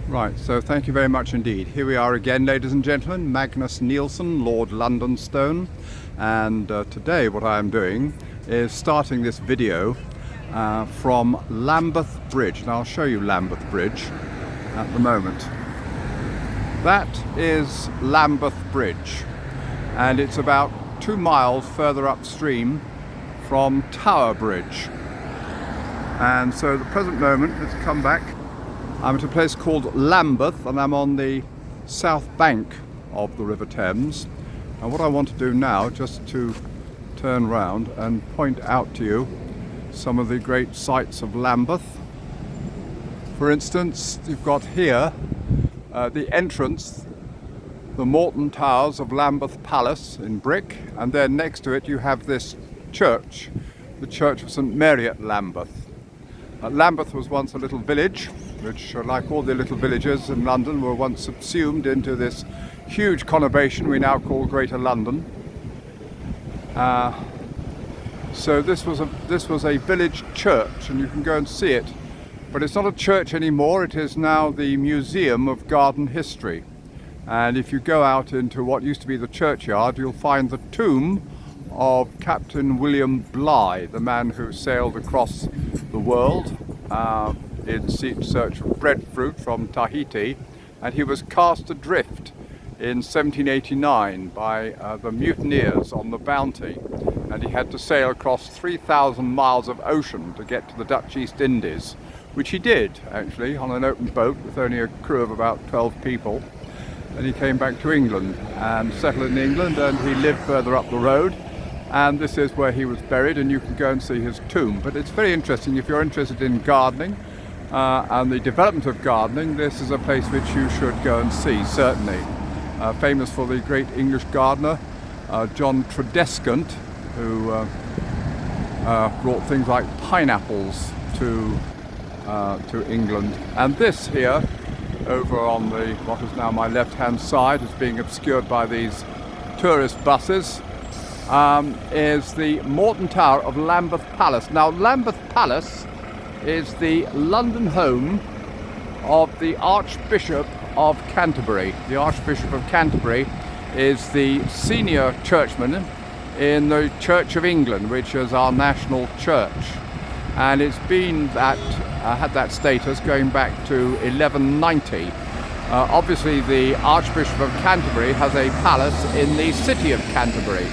Right, so thank you very much indeed. Here we are again, ladies and gentlemen, Magnus Nielsen, Lord Londonstone, and today what I am doing is starting this video from Lambeth Bridge. And I'll show you Lambeth Bridge at the moment. That is Lambeth Bridge, and it's about 2 miles further upstream from Tower Bridge. And so at the present moment, let's come back. I'm at a place called Lambeth, and I'm on the south bank of the River Thames. And what I want to do now, just to turn round and point out to you some of the great sights of Lambeth. For instance, you've got here the entrance, the Morton Towers of Lambeth Palace in brick, and then next to it you have this church, the Church of St Mary at Lambeth. Lambeth was once a little village, which, like all the little villages in London, were once subsumed into this huge conurbation we now call Greater London. So this was a village church, and you can go and see it. But it's not a church anymore, it is now the Museum of Garden History. And if you go out into what used to be the churchyard, you'll find the tomb of Captain William Bligh, the man who sailed across the world in search of breadfruit from Tahiti, and he was cast adrift in 1789 by the mutineers on the Bounty, and he had to sail across 3,000 miles of ocean to get to the Dutch East Indies, which he did actually on an open boat with only a crew of about 12 people. And he came back to England and settled in England, and he lived further up the road. And this is where he was buried, and you can go and see his tomb. But it's very interesting if you're interested in gardening and the development of gardening. This is a place which you should go and see, certainly. Famous for the great English gardener John Tredescant, who brought things like pineapples to England. And this here, over on what is now my left-hand side, is being obscured by these tourist buses. Is the Morton Tower of Lambeth Palace. Now, Lambeth Palace is the London home of the Archbishop of Canterbury. The Archbishop of Canterbury is the senior churchman in the Church of England, which is our national church. And it's been had that status going back to 1190. Obviously, the Archbishop of Canterbury has a palace in the city of Canterbury,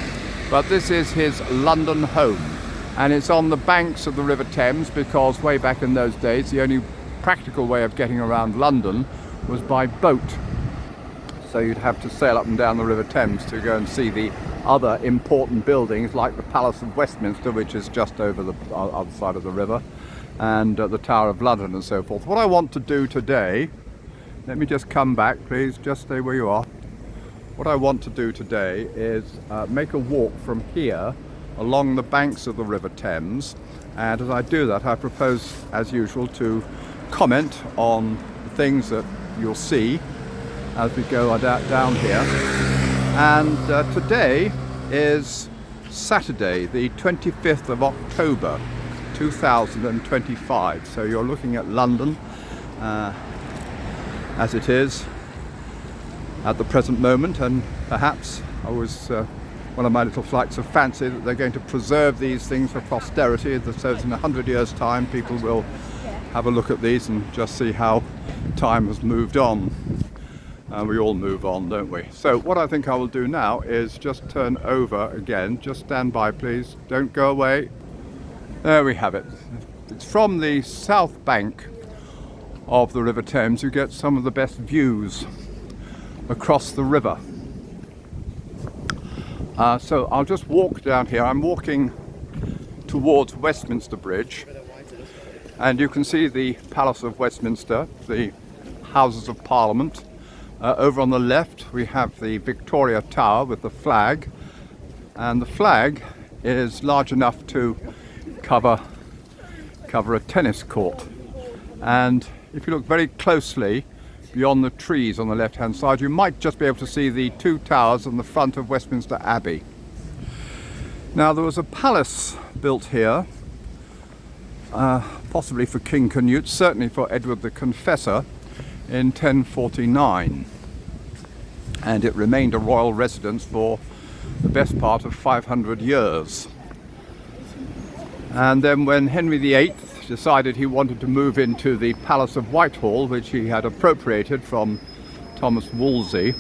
but this is his London home, and it's on the banks of the River Thames, because way back in those days the only practical way of getting around London was by boat. So you'd have to sail up and down the River Thames to go and see the other important buildings, like the Palace of Westminster, which is just over the other side of the river, and the Tower of London and so forth. What I want to do today, let me just come back, please, just stay where you are. What I want to do today is make a walk from here along the banks of the River Thames, and as I do that I propose, as usual, to comment on the things that you'll see as we go down here. And today is Saturday, the 25th of October 2025, so you're looking at London as it is at the present moment. And perhaps I was one of my little flights of fancy that they're going to preserve these things for posterity, so that in 100 years' time people will have a look at these and just see how time has moved on. We all move on, don't we? So what I think I will do now is just turn over again. Just stand by, please, don't go away. There we have it. It's from the south bank of the River Thames. You get some of the best views across the river. So I'll just walk down here. I'm walking towards Westminster Bridge, and you can see the Palace of Westminster, the Houses of Parliament. Over on the left we have the Victoria Tower with the flag, and the flag is large enough to cover a tennis court. And if you look very closely beyond the trees on the left hand side, you might just be able to see the two towers on the front of Westminster Abbey. Now, there was a palace built here, possibly for King Canute, certainly for Edward the Confessor, in 1049, and it remained a royal residence for the best part of 500 years. And then when Henry VIII decided he wanted to move into the Palace of Whitehall, which he had appropriated from Thomas Wolsey,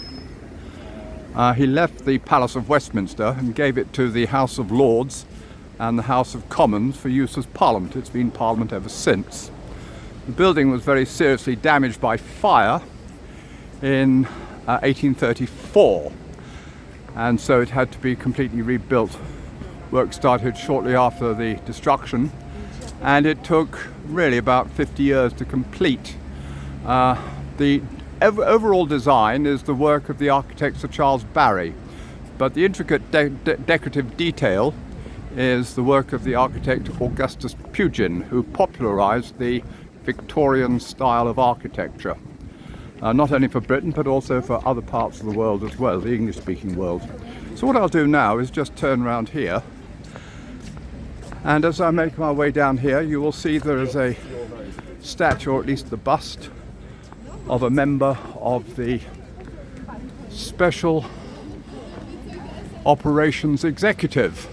he left the Palace of Westminster and gave it to the House of Lords and the House of Commons for use as Parliament. It's been Parliament ever since. The building was very seriously damaged by fire in 1834, and so it had to be completely rebuilt. Work started shortly after the destruction, and it took really about 50 years to complete. The overall design is the work of the architect Sir Charles Barry, but the intricate decorative detail is the work of the architect Augustus Pugin, who popularized the Victorian style of architecture, not only for Britain but also for other parts of the world as well, the English-speaking world. So what I'll do now is just turn around here, and as I make my way down here, you will see there is a statue, or at least the bust, of a member of the Special Operations Executive.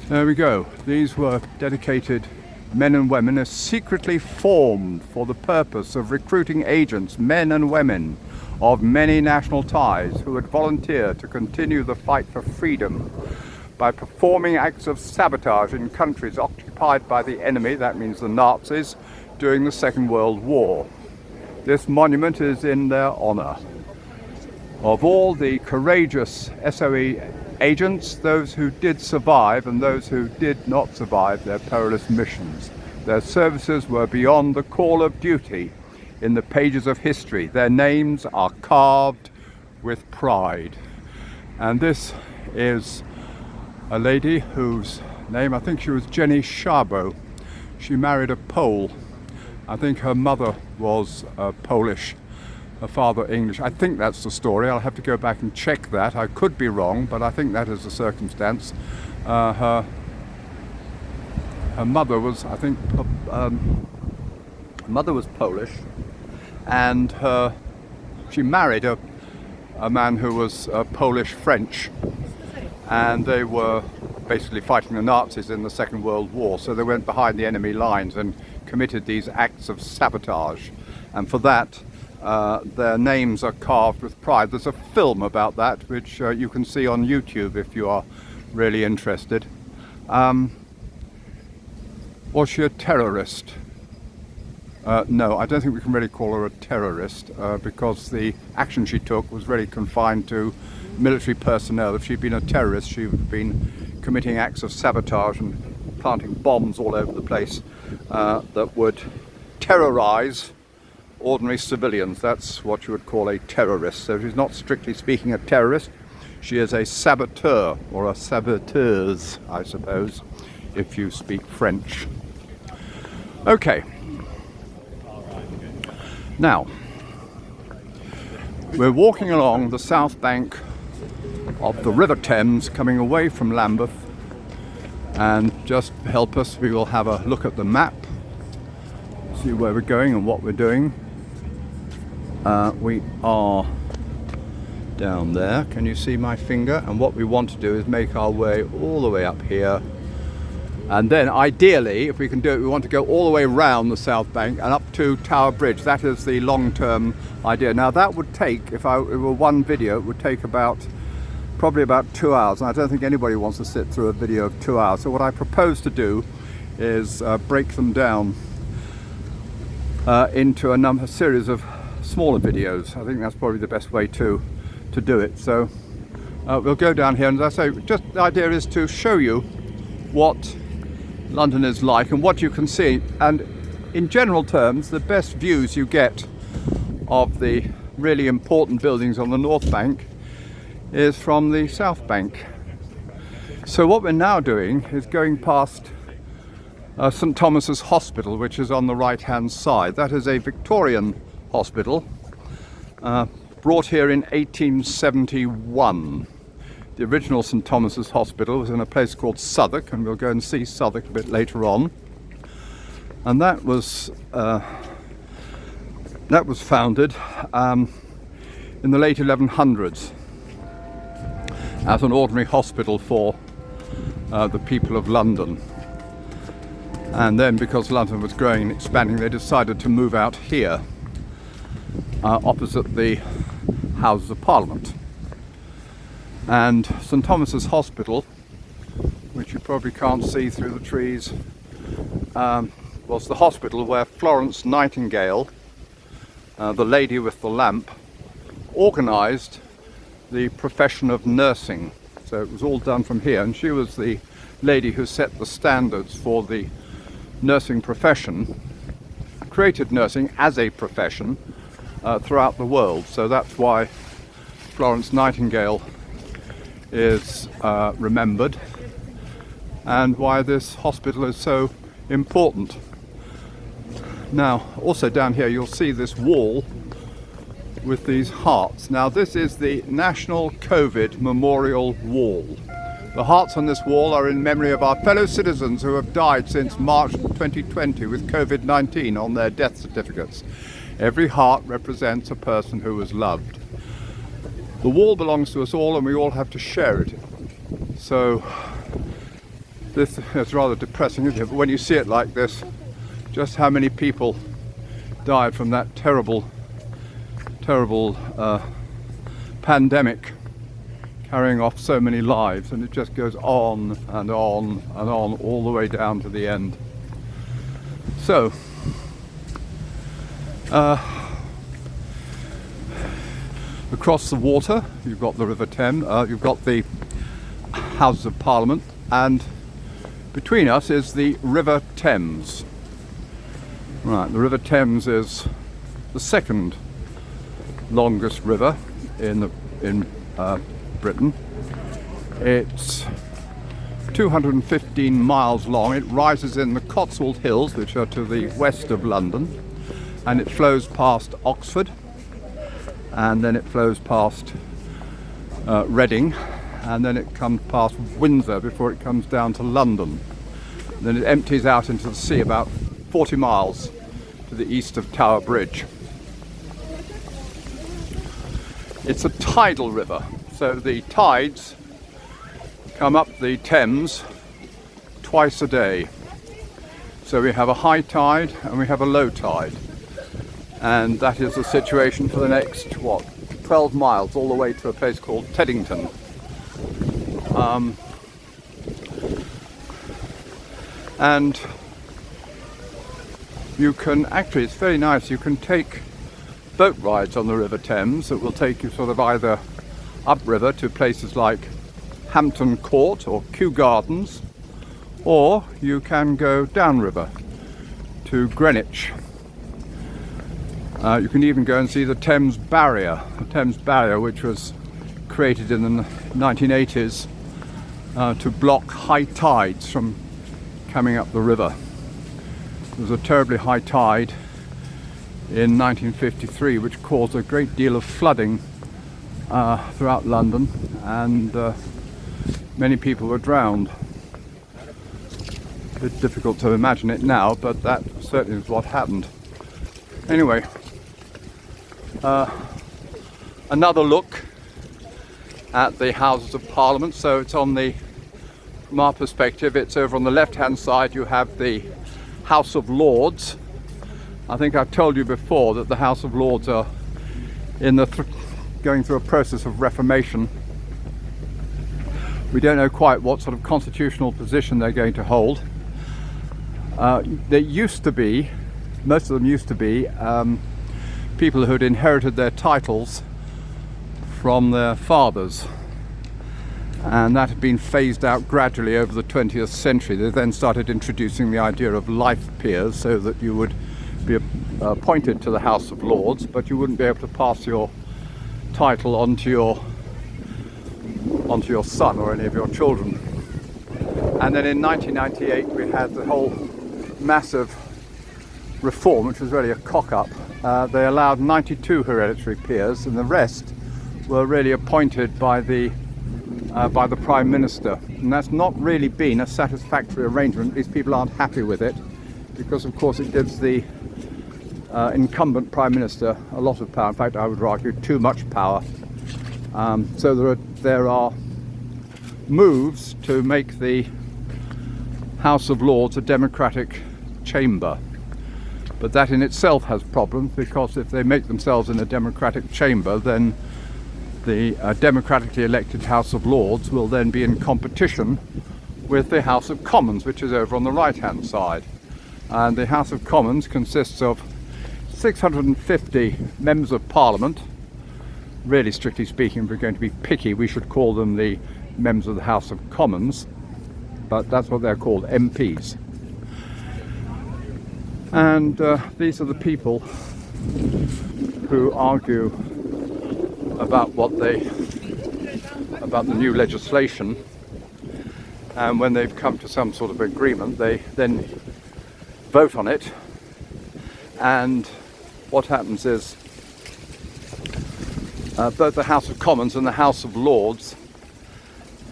There we go. These were dedicated men and women, as secretly formed for the purpose of recruiting agents, men and women of many national ties, who would volunteer to continue the fight for freedom by performing acts of sabotage in countries occupied by the enemy, that means the Nazis, during the Second World War. This monument is in their honor. Of all the courageous SOE agents, those who did survive and those who did not survive their perilous missions, their services were beyond the call of duty in the pages of history. Their names are carved with pride. And this is a lady whose name, I think she was Jenny Szabo. She married a Pole. I think her mother was Polish, her father English. I think that's the story. I'll have to go back and check that. I could be wrong, but I think that is the circumstance. Her mother was, I think, mother was Polish, and she married a man who was Polish-French, and they were basically fighting the Nazis in the Second World War. So they went behind the enemy lines and committed these acts of sabotage, and for that their names are carved with pride. There's a film about that which you can see on YouTube if you are really interested. Was she a terrorist? No, I don't think we can really call her a terrorist because the action she took was really confined to military personnel. If she'd been a terrorist, she would have been committing acts of sabotage and planting bombs all over the place that would terrorize ordinary civilians. That's what you would call a terrorist. So she's not strictly speaking a terrorist. She is a saboteur, or a saboteuse, I suppose, if you speak French. Okay. Now, we're walking along the south bank of the River Thames, coming away from Lambeth, and just to help us, we will have a look at the map, see where we're going and what we're doing. We are down there. Can you see my finger? And what we want to do is make our way all the way up here, and then ideally, if we can do it, we want to go all the way round the south bank and up to Tower Bridge. That is the long-term idea. Now that would take, if it were one video, it would take probably about 2 hours, and I don't think anybody wants to sit through a video of 2 hours. So what I propose to do is break them down into a series of smaller videos. I think that's probably the best way to do it. So we'll go down here, and as I say, just the idea is to show you what London is like and what you can see, and in general terms the best views you get of the really important buildings on the north bank is from the south bank. So what we're now doing is going past St Thomas's Hospital, which is on the right hand side. That is a Victorian hospital brought here in 1871. The original St Thomas's Hospital was in a place called Southwark, and we'll go and see Southwark a bit later on. And that was That was founded in the late 1100s as an ordinary hospital for the people of London. And then, because London was growing and expanding, they decided to move out here, opposite the Houses of Parliament. And St Thomas's Hospital, which you probably can't see through the trees, was the hospital where Florence Nightingale, the lady with the lamp, organised the profession of nursing. So it was all done from here, and she was the lady who set the standards for the nursing profession, created nursing as a profession throughout the world. So that's why Florence Nightingale is remembered, and why this hospital is so important. Now, also down here you'll see this wall with these hearts. Now, this is the National COVID Memorial Wall. The hearts on this wall are in memory of our fellow citizens who have died since March 2020 with COVID-19 on their death certificates. Every heart represents a person who was loved. The wall belongs to us all, and we all have to share it. So this is rather depressing, isn't it? But when you see it like this, just how many people died from that terrible pandemic, carrying off so many lives, and it just goes on and on and on all the way down to the end. So across the water you've got the River Thames, you've got the Houses of Parliament, and between us is the River Thames. Right, the River Thames is the second longest river in Britain. It's 215 miles long. It rises in the Cotswold Hills, which are to the west of London, and it flows past Oxford, and then it flows past Reading, and then it comes past Windsor before it comes down to London. Then it empties out into the sea about 40 miles to the east of Tower Bridge. It's a tidal river, so the tides come up the Thames twice a day. So we have a high tide and we have a low tide, and that is the situation for the next 12 miles all the way to a place called Teddington. And you can actually, it's very nice, you can take boat rides on the River Thames that will take you sort of either upriver to places like Hampton Court or Kew Gardens, or you can go downriver to Greenwich. You can even go and see the Thames Barrier, which was created in the 1980s to block high tides from coming up the river. There was a terribly high tide in 1953 which caused a great deal of flooding throughout London, and many people were drowned. A bit difficult to imagine it now, but that certainly is what happened. Anyway, another look at the Houses of Parliament. So it's from our perspective, it's over on the left hand side. You have the House of Lords. I think I've told you before that the House of Lords are going through a process of reformation. We don't know quite what sort of constitutional position they're going to hold. They used to be, most of them used to be, people who had inherited their titles from their fathers, and that had been phased out gradually over the 20th century. They then started introducing the idea of life peers, so that you would be appointed to the House of Lords, but you wouldn't be able to pass your title onto your son or any of your children. And then in 1998 we had the whole massive reform, which was really a cock-up. They allowed 92 hereditary peers, and the rest were really appointed by the Prime Minister. And that's not really been a satisfactory arrangement. These people aren't happy with it, because of course it gives the incumbent Prime Minister a lot of power. In fact, I would argue too much power. So there are moves to make the House of Lords a democratic chamber. But that in itself has problems, because if they make themselves in a democratic chamber, then the democratically elected House of Lords will then be in competition with the House of Commons, which is over on the right-hand side. And the House of Commons consists of 650 members of Parliament. Really, strictly speaking, if we're going to be picky, we should call them the members of the House of Commons, but that's what they're called, MPs. And these are the people who argue about about the new legislation, and when they've come to some sort of agreement, they then vote on it. And what happens is both the House of Commons and the House of Lords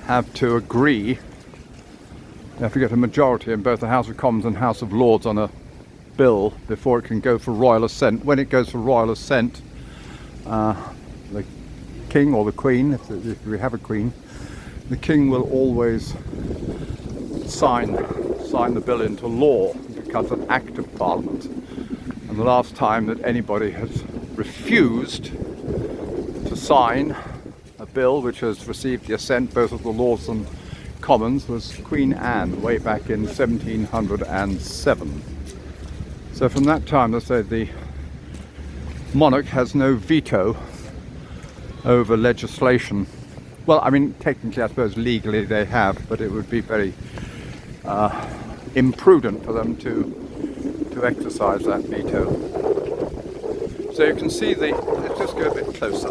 have to agree. They have to get a majority in both the House of Commons and House of Lords on a bill before it can go for royal assent. When it goes for royal assent, the King or the Queen, if we have a Queen, the King will always sign the bill into law. It becomes an act of Parliament. And the last time that anybody has refused to sign a bill which has received the assent both of the Lords and Commons was Queen Anne, way back in 1707. So from that time, let's say, the monarch has no veto over legislation. Well, I mean, technically, I suppose legally they have, but it would be very imprudent for them to exercise that veto. So you can see let's just go a bit closer.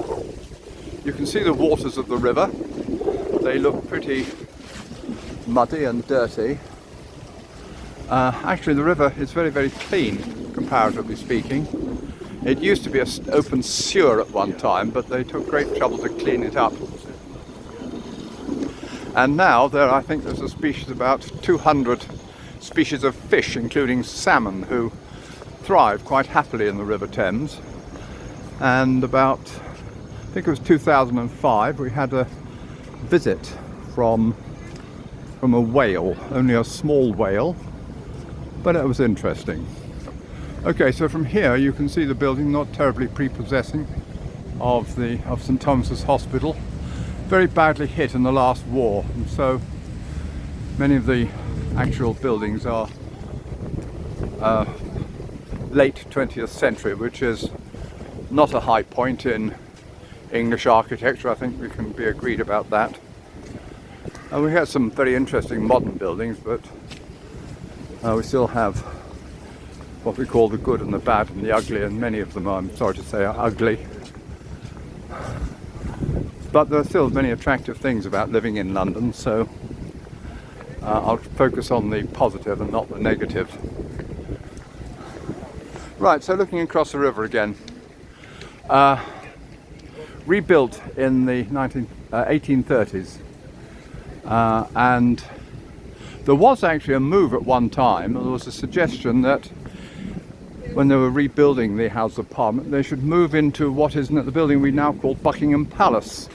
You can see the waters of the river. They look pretty muddy and dirty. Actually, the river is very, very clean, comparatively speaking. It used to be an open sewer at one time, but they took great trouble to clean it up. And now I think there's a species, about 200 species of fish, including salmon, who thrive quite happily in the River Thames. And about, I think it was 2005, we had a visit from a whale, only a small whale, but it was interesting. Okay, so from here you can see the building, not terribly prepossessing, of St Thomas's Hospital. Very badly hit in the last war, and so many of the actual buildings are late 20th century, which is not a high point in English architecture. I think we can be agreed about that. And we have some very interesting modern buildings, but we still have what we call the good and the bad and the ugly, and many of them, I'm sorry to say, are ugly. But there are still many attractive things about living in London, so I'll focus on the positive and not the negative. Right, so looking across the river again. Rebuilt in the 1830s, and there was actually a move at one time. There was a suggestion that when they were rebuilding the House of Parliament, they should move into what is the building we now call Buckingham Palace,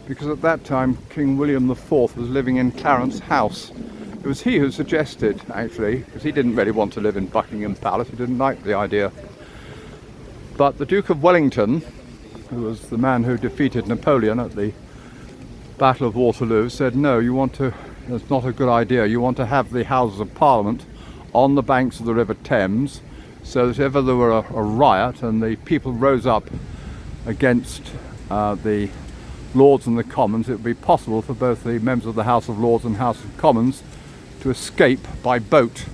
because at that time King William IV was living in Clarence House. It was he who suggested, actually, because he didn't really want to live in Buckingham Palace, he didn't like the idea. But the Duke of Wellington, who was the man who defeated Napoleon at the Battle of Waterloo, said, no, that's not a good idea. You want to have the Houses of Parliament on the banks of the River Thames, so that if ever there were a riot and the people rose up against the Lords and the Commons, it would be possible for both the members of the House of Lords and House of Commons to escape by boat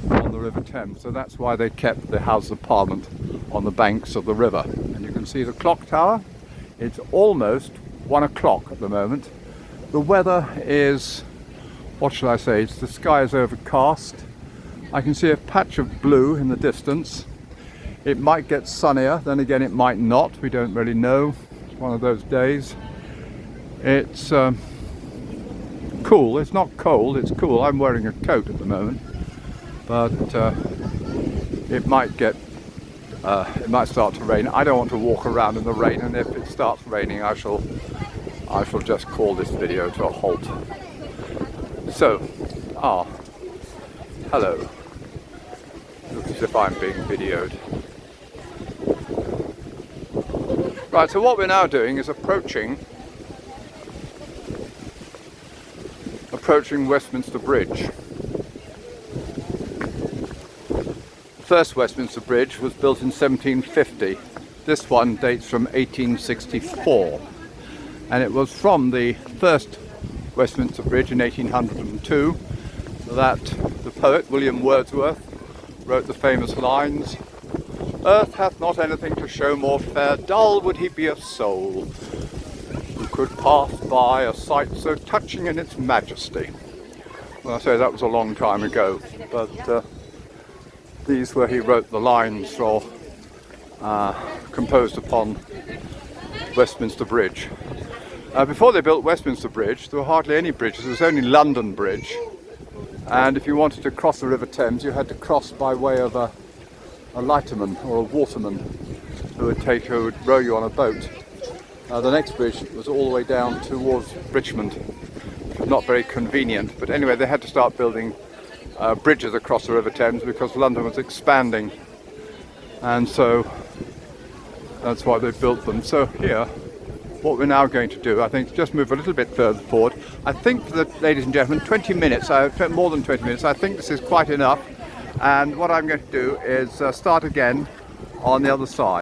on the River Thames. So that's why they kept the House of Parliament on the banks of the river. And you can see the clock tower. It's almost 1 o'clock at the moment. The weather is, what shall I say, the sky is overcast. I can see a patch of blue in the distance. It might get sunnier, then again it might not. We don't really know. It's one of those days. It's cool. It's not cold, it's cool. I'm wearing a coat at the moment, but it might get It might start to rain. I don't want to walk around in the rain, and if it starts raining I shall just call this video to a halt. So, hello. Looks as if I'm being videoed. Right, so what we're now doing is approaching Westminster Bridge. The first Westminster Bridge was built in 1750. This one dates from 1864. And it was from the first Westminster Bridge in 1802 that the poet William Wordsworth wrote the famous lines, "Earth hath not anything to show more fair, dull would he be of soul, who could pass by a sight so touching in its majesty." Well, I say that was a long time ago, but these were he wrote the lines for composed upon Westminster Bridge. Before they built Westminster Bridge, there were hardly any bridges. There was only London Bridge, and if you wanted to cross the River Thames, you had to cross by way of a lighterman or a waterman who would row you on a boat. The next bridge was all the way down towards Richmond, which was not very convenient. But anyway, they had to start building bridges across the River Thames because London was expanding, and so that's why they built them. So here, what we're now going to do, I think, just move a little bit further forward. I think for the ladies and gentlemen, 20 minutes, more than 20 minutes, I think this is quite enough. And what I'm going to do is start again on the other side.